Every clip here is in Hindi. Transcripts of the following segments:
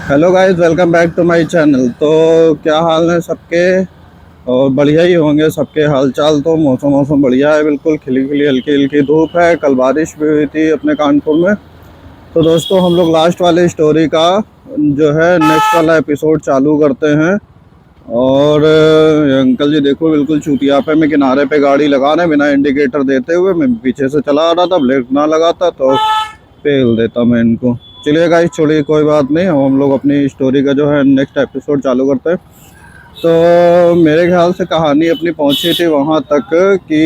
Hello guys, welcome back to my channel. तो क्या हाल है सबके? और बढ़िया ही होंगे सबके हाल चाल। तो मौसम बढ़िया है, बिल्कुल खिली खिली हल्की हल्की धूप है। कल बारिश भी हुई थी अपने कानपुर में। तो दोस्तों, हम लोग लास्ट वाले स्टोरी का जो है नेक्स्ट वाला एपिसोड चालू करते हैं। और अंकल जी देखो, बिल्कुल चूतिया पे मैं किनारे पे गाड़ी लगा रहे हैं बिना इंडिकेटर देते हुए। मैं पीछे से चला आ रहा था, ब्रेक ना लगाता तो फेल देता मैं इनको। चलिए गाइस, छोड़िए, कोई बात नहीं। हम लोग अपनी स्टोरी का जो है नेक्स्ट एपिसोड चालू करते हैं। तो मेरे ख्याल से कहानी अपनी पहुंची थी वहां तक कि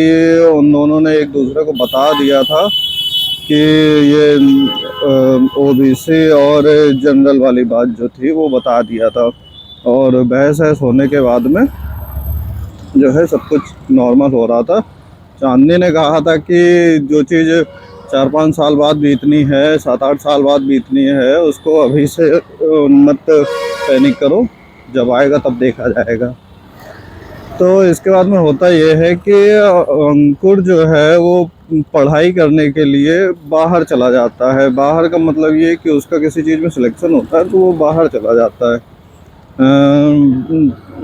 उन दोनों ने एक दूसरे को बता दिया था कि ये ओबीसी और जनरल वाली बात जो थी वो बता दिया था। और बहस वहस होने के बाद में जो है सब कुछ नॉर्मल हो रहा था। चांदनी ने कहा था कि जो चीज़ 4-5 साल बाद बीतनी है, 7-8 साल बाद बीतनी है, उसको अभी से मत पैनिक करो, जब आएगा तब देखा जाएगा। तो इसके बाद में होता ये है कि अंकुर जो है वो पढ़ाई करने के लिए बाहर चला जाता है। बाहर का मतलब ये कि उसका किसी चीज़ में सिलेक्शन होता है तो वो बाहर चला जाता है।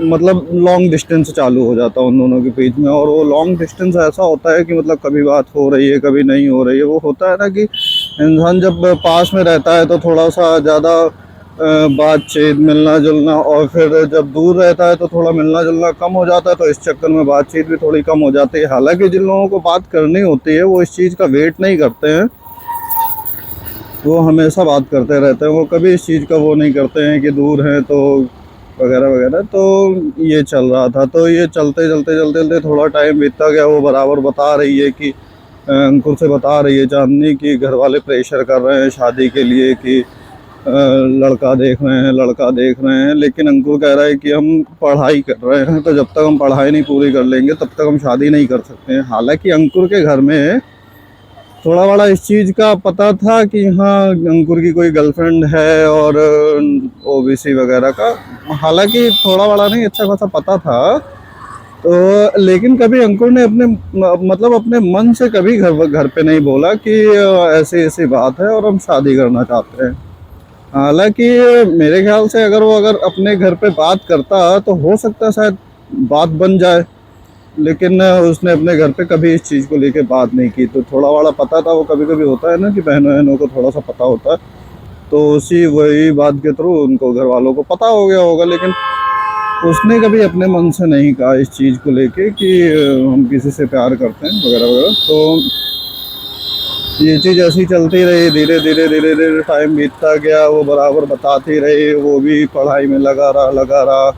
मतलब लॉन्ग डिस्टेंस चालू हो जाता है उन दोनों के बीच में। और वो लॉन्ग डिस्टेंस ऐसा होता है कि मतलब कभी बात हो रही है, कभी नहीं हो रही है। वो होता है ना कि इंसान जब पास में रहता है तो थोड़ा सा ज़्यादा बातचीत, मिलना जुलना, और फिर जब दूर रहता है तो थोड़ा मिलना जुलना कम हो जाता है। तो इस चक्कर में बातचीत भी थोड़ी कम हो जाती है। हालांकि जिन लोगों को बात करनी होती है वो इस चीज़ का वेट नहीं करते हैं, वो हमेशा बात करते रहते हैं। वो कभी इस चीज़ का वो नहीं करते हैं कि दूर हैं तो वगैरह वगैरह। तो ये चल रहा था। तो ये चलते चलते चलते चलते थोड़ा टाइम बीतता गया। वो बराबर बता रही है कि अंकुर से बता रही है चांदनी कि घर वाले प्रेशर कर रहे हैं शादी के लिए, कि लड़का देख रहे हैं, लड़का देख रहे हैं। लेकिन अंकुर कह रहा है कि हम पढ़ाई कर रहे हैं, तो जब तक हम पढ़ाई नहीं पूरी कर लेंगे तब तक हम शादी नहीं कर सकते हैं। हालांकि अंकुर के घर में थोड़ा बड़ा इस चीज़ का पता था कि हाँ, अंकुर की कोई गर्लफ्रेंड है और ओबीसी वगैरह का। हालांकि थोड़ा बड़ा नहीं, अच्छा खासा पता था। तो लेकिन कभी अंकुर ने अपने मतलब अपने मन से कभी घर घर पे नहीं बोला कि ऐसी ऐसी बात है और हम शादी करना चाहते हैं। हालांकि मेरे ख्याल से अगर अपने घर पे बात करता तो हो सकता है शायद बात बन जाए। लेकिन उसने अपने घर पे कभी इस चीज़ को लेके बात नहीं की। तो थोड़ा बड़ा पता था। वो कभी कभी होता है ना कि बहनों बहनों को थोड़ा सा पता होता है। तो उसी वही बात के थ्रू उनको घर वालों को पता हो गया होगा। लेकिन उसने कभी अपने मन से नहीं कहा इस चीज़ को लेके कि हम किसी से प्यार करते हैं वगैरह वगैरह। तो ये चीज़ ऐसी चलती रही। धीरे धीरे धीरे धीरे टाइम बीतता गया। वो बराबर बताती रही, वो भी पढ़ाई में लगा रहा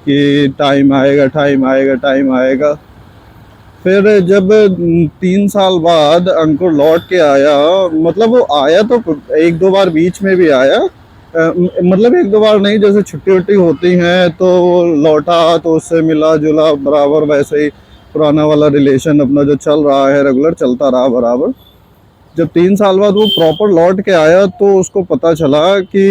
कि टाइम आएगा, टाइम आएगा, टाइम आएगा। फिर जब 3 साल बाद अंकुर लौट के आया, मतलब वो आया तो 1-2 बार बीच में भी आया। मतलब 1-2 बार नहीं, जैसे छुट्टी वुट्टी होती हैं तो वो लौटा तो उससे मिला जुला बराबर, वैसे ही पुराना वाला रिलेशन अपना जो चल रहा है रेगुलर चलता रहा बराबर। जब 3 साल बाद वो प्रॉपर लौट के आया तो उसको पता चला कि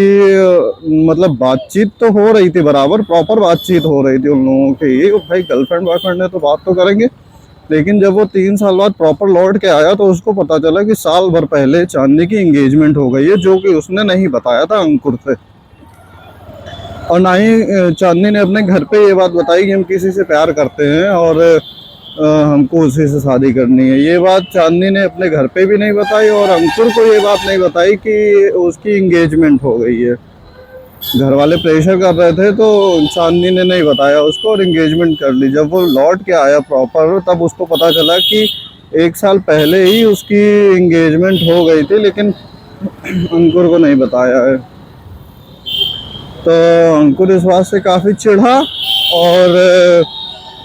मतलब बातचीत तो हो रही थी, बराबर प्रॉपर बातचीत हो रही थी उन लोगों की। भाई गर्लफ्रेंड बॉयफ्रेंड है तो बात तो करेंगे। लेकिन जब वो 3 साल बाद प्रॉपर लौट के आया तो उसको पता चला कि साल भर पहले चांदनी की एंगेजमेंट हो गई है, जो कि उसने नहीं बताया था अंकुर से। और ना ही चांदनी ने अपने घर पे ये बात बताई कि हम किसी से प्यार करते हैं और हमको उसी से शादी करनी है। ये बात चांदनी ने अपने घर पे भी नहीं बताई और अंकुर को ये बात नहीं बताई कि उसकी एंगेजमेंट हो गई है। घर वाले प्रेशर कर रहे थे तो चांदनी ने नहीं बताया उसको और एंगेजमेंट कर ली। जब वो लौट के आया प्रॉपर तब उसको पता चला कि 1 साल पहले ही उसकी एंगेजमेंट हो गई थी, लेकिन अंकुर को नहीं बताया है। तो अंकुर इस बात से काफ़ी चिढ़ा। और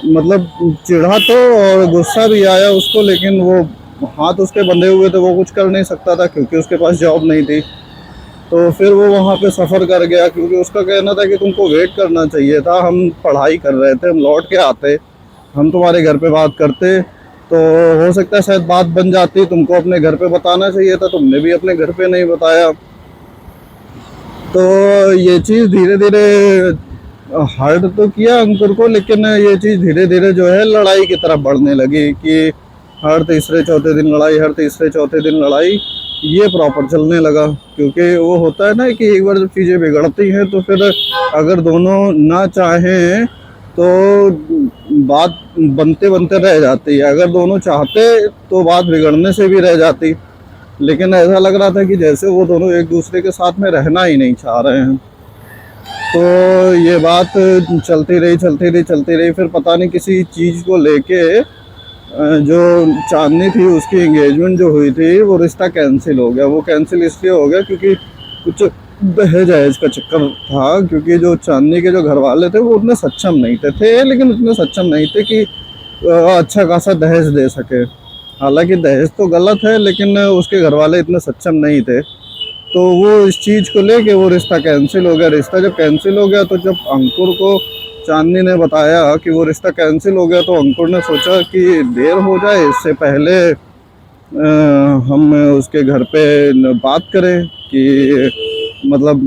मतलब चिढ़ा तो, और गुस्सा भी आया उसको। लेकिन वो हाथ उसके बंधे हुए थे, वो कुछ कर नहीं सकता था क्योंकि उसके पास जॉब नहीं थी। तो फिर वो वहाँ पे सफ़र कर गया क्योंकि उसका कहना था कि तुमको वेट करना चाहिए था, हम पढ़ाई कर रहे थे, हम लौट के आते, हम तुम्हारे घर पे बात करते तो हो सकता है शायद बात बन जाती। तुमको अपने घर पे बताना चाहिए था, तुमने भी अपने घर पे नहीं बताया। तो ये चीज़ धीरे धीरे हर्ट तो किया अंकुर को, लेकिन ये चीज़ धीरे धीरे जो है लड़ाई की तरफ बढ़ने लगी कि हर तीसरे चौथे दिन लड़ाई, हर तीसरे चौथे दिन लड़ाई। ये प्रॉपर चलने लगा। क्योंकि वो होता है ना कि एक बार जब चीज़ें बिगड़ती हैं तो फिर अगर दोनों ना चाहें तो बात बनते बनते रह जाती है, अगर दोनों चाहते तो बात बिगड़ने से भी रह जाती। लेकिन ऐसा लग रहा था कि जैसे वो दोनों एक दूसरे के साथ में रहना ही नहीं चाह रहे हैं। तो ये बात चलती रही, फिर पता नहीं किसी चीज़ को लेके जो चांदनी थी उसकी एंगेजमेंट जो हुई थी वो रिश्ता कैंसिल हो गया। वो कैंसिल इसलिए हो गया क्योंकि कुछ दहेज वहेज का चक्कर था। क्योंकि जो चांदनी के जो घर वाले थे वो उतने सक्षम नहीं थे, लेकिन उतने सक्षम नहीं थे कि अच्छा खासा दहेज दे सके। हालांकि दहेज तो गलत है, लेकिन उसके घर वाले इतने सक्षम नहीं थे। तो वो इस चीज़ को लेके वो रिश्ता कैंसिल हो गया। रिश्ता जब कैंसिल हो गया तो जब अंकुर को चांदनी ने बताया कि वो रिश्ता कैंसिल हो गया, तो अंकुर ने सोचा कि देर हो जाए, इससे पहले हम उसके घर पे बात करें कि मतलब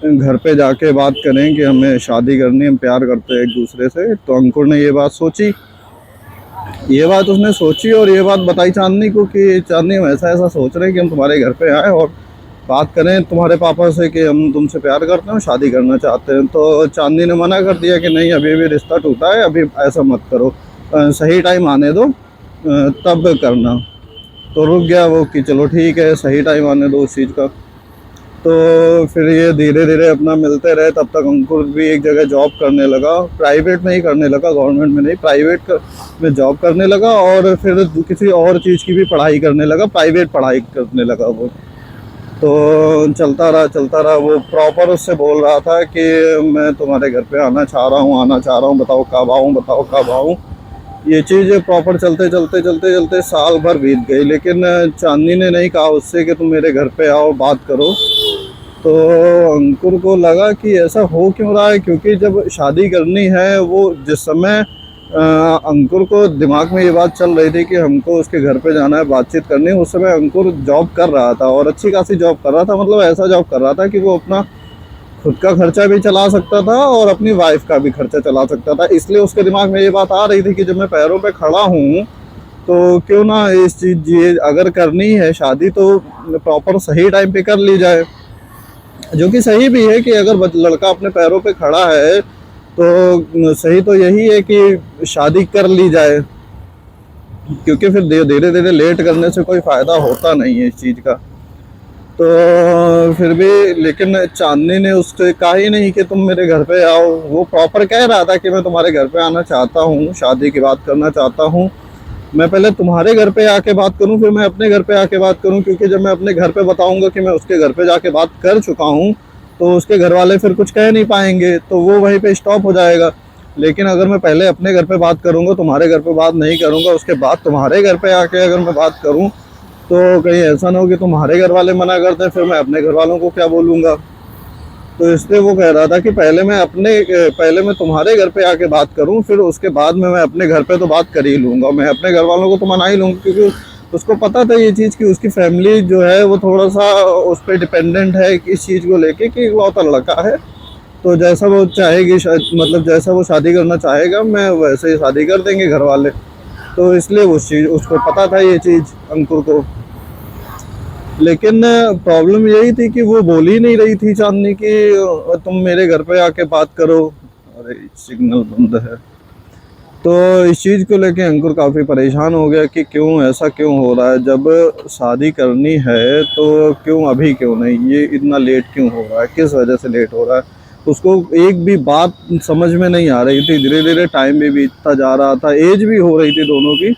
घर पे जाके बात करें कि हमें शादी करनी, हम प्यार करते हैं एक दूसरे से। तो अंकुर ने ये बात सोची, और ये बात बताई चांदनी को कि चांदनी हम ऐसा ऐसा सोच रहे हैं कि हम तुम्हारे घर पे आए और बात करें तुम्हारे पापा से कि हम तुमसे प्यार करते हैं, शादी करना चाहते हैं। तो चांदनी ने मना कर दिया कि नहीं, अभी भी रिश्ता टूटा है, अभी ऐसा मत करो, सही टाइम आने दो तब करना। तो रुक गया वो कि चलो ठीक है, सही टाइम आने दो उस चीज़ का। तो फिर ये धीरे धीरे अपना मिलते रहे। तब तक अंकुर भी एक जगह जॉब करने लगा, प्राइवेट में ही करने लगा, गवर्नमेंट में नहीं, में जॉब करने लगा। और फिर किसी और चीज़ की भी पढ़ाई करने लगा, प्राइवेट पढ़ाई करने लगा वो। तो चलता रहा। वो प्रॉपर उससे बोल रहा था कि मैं तुम्हारे घर पे आना चाह रहा हूँ, बताओ कब आऊँ। ये चीज़ प्रॉपर चलते साल भर बीत गई, लेकिन चांदनी ने नहीं कहा उससे कि तुम मेरे घर पे आओ, बात करो। तो अंकुर को लगा कि ऐसा हो क्यों रहा है, क्योंकि जब शादी करनी है, वो जिस समय अंकुर को दिमाग में ये बात चल रही थी कि हमको उसके घर पे जाना है, बातचीत करनी है, उस समय अंकुर जॉब कर रहा था और अच्छी खासी जॉब कर रहा था। मतलब ऐसा जॉब कर रहा था कि वो अपना खुद का खर्चा भी चला सकता था और अपनी वाइफ का भी खर्चा चला सकता था। इसलिए उसके दिमाग में ये बात आ रही थी कि जब मैं पैरों पे खड़ा हूँ तो क्यों ना इस चीज़, ये अगर करनी है शादी तो प्रॉपर सही टाइम पे कर ली जाए। जो कि सही भी है कि अगर लड़का अपने पैरों पे खड़ा है तो सही तो यही है कि शादी कर ली जाए, क्योंकि फिर धीरे धीरे लेट करने से कोई फ़ायदा होता नहीं है इस चीज़ का। तो फिर भी लेकिन चांदनी ने उससे कहा ही नहीं कि तुम मेरे घर पे आओ। वो प्रॉपर कह रहा था कि मैं तुम्हारे घर पे आना चाहता हूँ, शादी की बात करना चाहता हूँ, मैं पहले तुम्हारे घर पे आके बात करूँ, फिर मैं अपने घर पे आके बात करूँ। क्योंकि जब मैं अपने घर पे बताऊँगा कि मैं उसके घर पे जाके बात कर चुका हूँ तो उसके घर वाले फिर कुछ कह नहीं पाएंगे, तो वो वहीं पे स्टॉप हो जाएगा। लेकिन अगर मैं पहले अपने घर पे बात करूँगा, तुम्हारे घर पे बात नहीं करूँगा, उसके बाद तुम्हारे घर पे आके अगर मैं बात करूँ तो कहीं ऐसा ना हो कि तुम्हारे घर वाले मना करते हैं, फिर मैं अपने घर वालों को क्या बोलूँगा। तो इसलिए वो कह रहा था कि पहले मैं तुम्हारे घर पे आके बात करूं, फिर उसके बाद में मैं अपने घर पे तो बात कर ही लूँगा। मैं अपने घर वालों को तो मना ही लूँगा, क्योंकि उसको पता था ये चीज़ कि उसकी फैमिली जो है वो थोड़ा सा उस पर डिपेंडेंट है इस चीज़ को लेके कि वो तो लड़का है, तो जैसा वो चाहेगी, मतलब जैसा वो शादी करना चाहेगा मैं वैसे ही शादी कर देंगे घर वाले। तो इसलिए उसको पता था ये चीज़, अंकुर को। लेकिन प्रॉब्लम यही थी कि वो बोल ही नहीं रही थी चांदनी कि तुम मेरे घर पे आके बात करो। अरे सिग्नल बंद है। तो इस चीज़ को लेके अंकुर काफ़ी परेशान हो गया कि ऐसा क्यों हो रहा है, जब शादी करनी है तो अभी क्यों नहीं, ये इतना लेट क्यों हो रहा है, किस वजह से लेट हो रहा है। उसको एक भी बात समझ में नहीं आ रही थी। धीरे धीरे टाइम भी बीतता जा रहा था, एज भी हो रही थी दोनों की।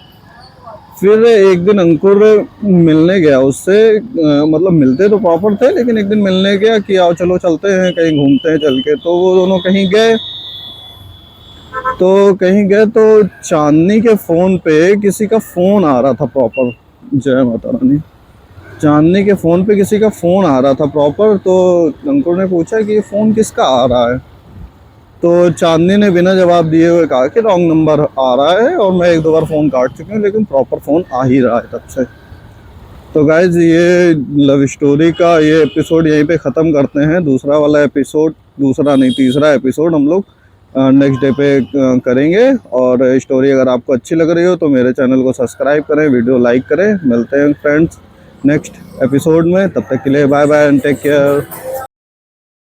फिर एक दिन अंकुर मिलने गया उससे, मतलब मिलते तो प्रॉपर थे, लेकिन एक दिन मिलने गया कि आओ चलो चलते हैं कहीं घूमते हैं चल के। तो वो दोनों कहीं गए तो चांदनी के फ़ोन पे किसी का फ़ोन आ रहा था प्रॉपर। जय माता रानी। चांदनी के फ़ोन पे किसी का फ़ोन आ रहा था प्रॉपर। तो अंकुर ने पूछा कि ये फ़ोन किसका आ रहा है। तो चांदनी ने बिना जवाब दिए हुए कहा कि रॉन्ग नंबर आ रहा है और मैं एक दो बार फ़ोन काट चुकी हूँ, लेकिन प्रॉपर फ़ोन आ ही रहा है तब से। तो गाइज़ ये लव स्टोरी का ये एपिसोड यहीं पे ख़त्म करते हैं। दूसरा वाला एपिसोड, दूसरा नहीं तीसरा एपिसोड हम लोग नेक्स्ट डे पे करेंगे। और स्टोरी अगर आपको अच्छी लग रही हो तो मेरे चैनल को सब्सक्राइब करें, वीडियो लाइक करें। मिलते हैं फ्रेंड्स नेक्स्ट एपिसोड में। तब तक के लिए bye bye and take care.